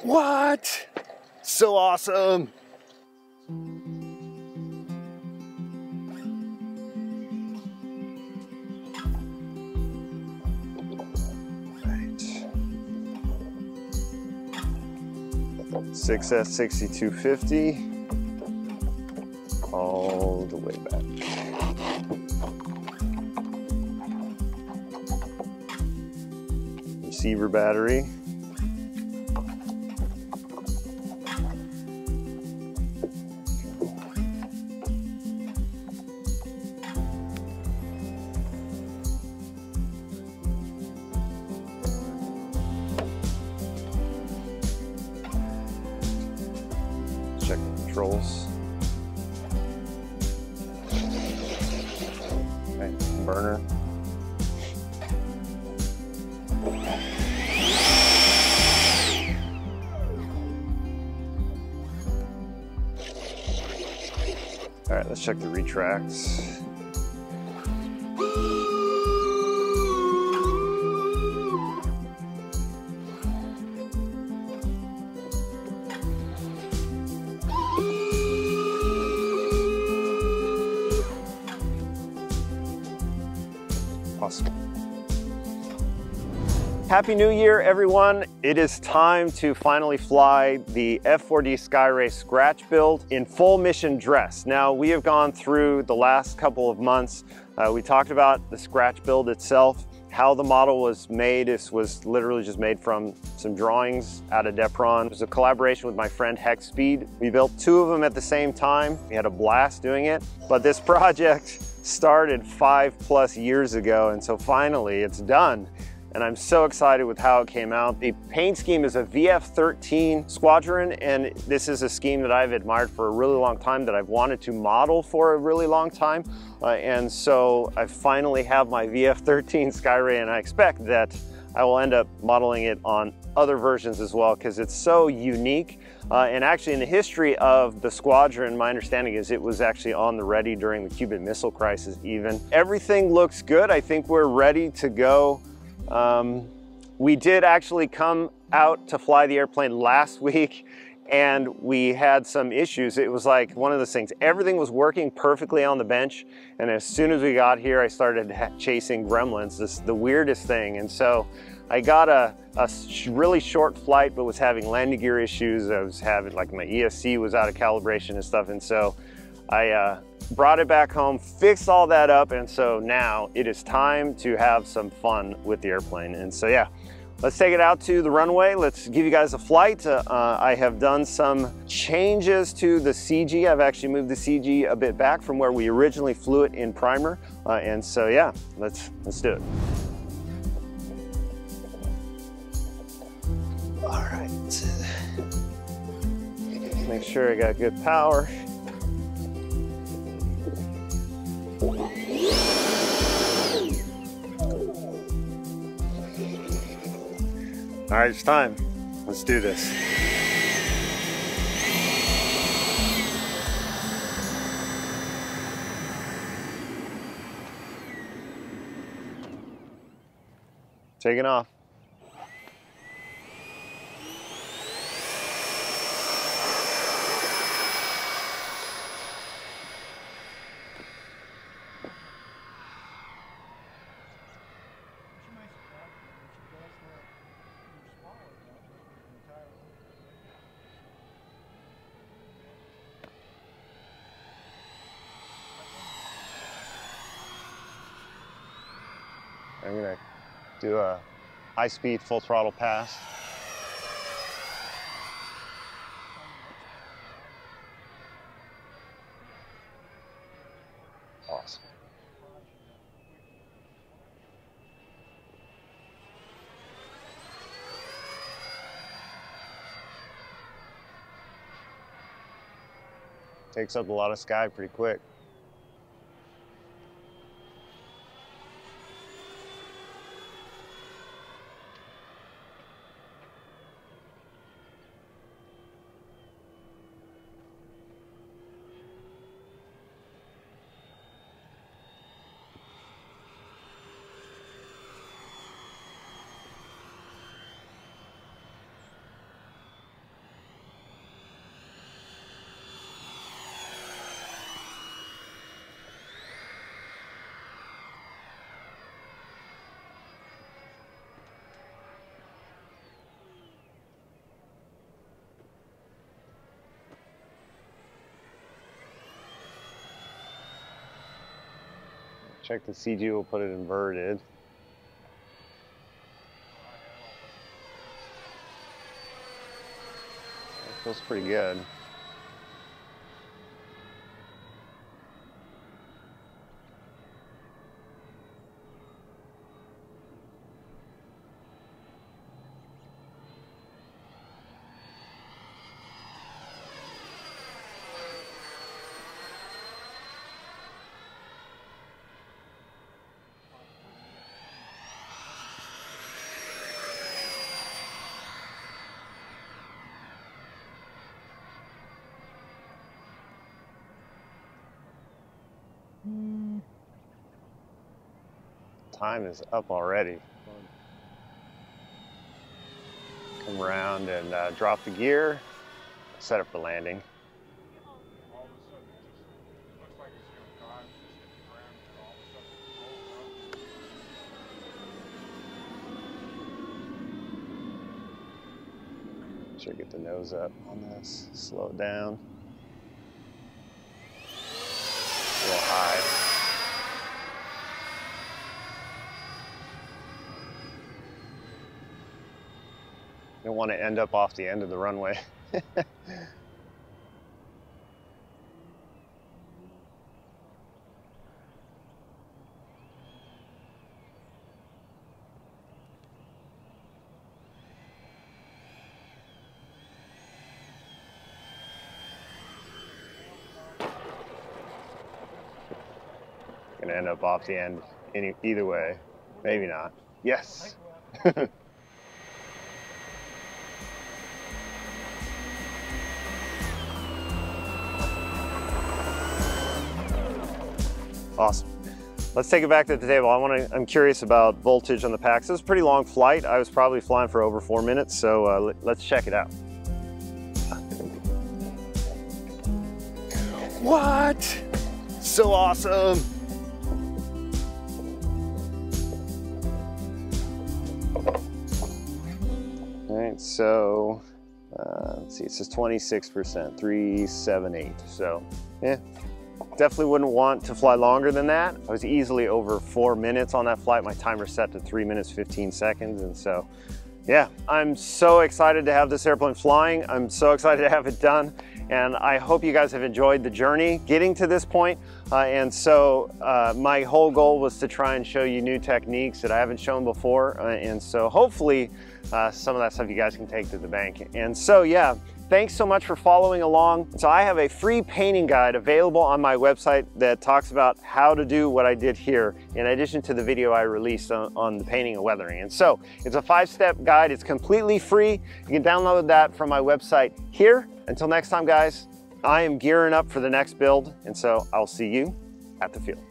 What? So awesome. Right. 6S6250 all the way back. Receiver battery. Check the controls. Okay, burner. All right, let's check the retracts. Awesome. Happy New Year, everyone. It is time to finally fly the F4D Skyray scratch build in full mission dress. Now, we have gone through the last couple of months. We talked about the scratch build itself, how the model was made. This was literally just made from some drawings out of Depron. It was a collaboration with my friend Hex Speed. We built 2 of them at the same time. We had a blast doing it, but this project started 5+ years ago, and so finally it's done. And I'm so excited with how it came out. The paint scheme is a VF13 Squadron, and this is a scheme that I've admired for a really long time, that I've wanted to model for a really long time. And so I finally have my VF13 Skyray, and I expect that I will end up modeling it on other versions as well, because it's so unique. And actually, in the history of the Squadron, my understanding is it was actually on the ready during the Cuban Missile Crisis even. Everything looks good. I think we're ready to go. We did actually come out to fly the airplane last week, and we had some issues. It was like one of those things, everything was working perfectly on the bench, and as soon as we got here, I started chasing gremlins. This is the weirdest thing. And so I got a really short flight, but was having landing gear issues. I was having, like, my ESC was out of calibration and stuff, and so I brought it back home, fixed all that up, and so now it is time to have some fun with the airplane. And so yeah, let's take it out to the runway. Let's give you guys a flight. I have done some changes to the CG. I've actually moved the CG a bit back from where we originally flew it in primer. And so yeah, let's do it. All right, make sure I got good power. All right, it's time. Let's do this. Taking off. I'm gonna do a high-speed full throttle pass. Awesome. Takes up a lot of sky pretty quick. Check the CG, we'll put it inverted. It feels pretty good. Time is up already. Come around and drop the gear, set up for landing. Should get the nose up on this, slow it down. A little high. You don't want to end up off the end of the runway. Gonna end up off the end either way. Maybe not. Yes. Awesome. Let's take it back to the table. I'm curious about voltage on the packs. It was a pretty long flight. I was probably flying for over 4 minutes, so let's check it out. What? So awesome. All right, so let's see, it says 26%, 378. So, yeah. Definitely wouldn't want to fly longer than that. I was easily over 4 minutes on that flight. My timer set to 3 minutes, 15 seconds. And so, yeah, I'm so excited to have this airplane flying. I'm so excited to have it done. And I hope you guys have enjoyed the journey getting to this point. My whole goal was to try and show you new techniques that I haven't shown before. And so hopefully some of that stuff you guys can take to the bank. And so, yeah. Thanks so much for following along. So I have a free painting guide available on my website that talks about how to do what I did here, in addition to the video I released on the painting and weathering. And so it's a 5-step guide. It's completely free. You can download that from my website here. Until next time, guys, I am gearing up for the next build. And so I'll see you at the field.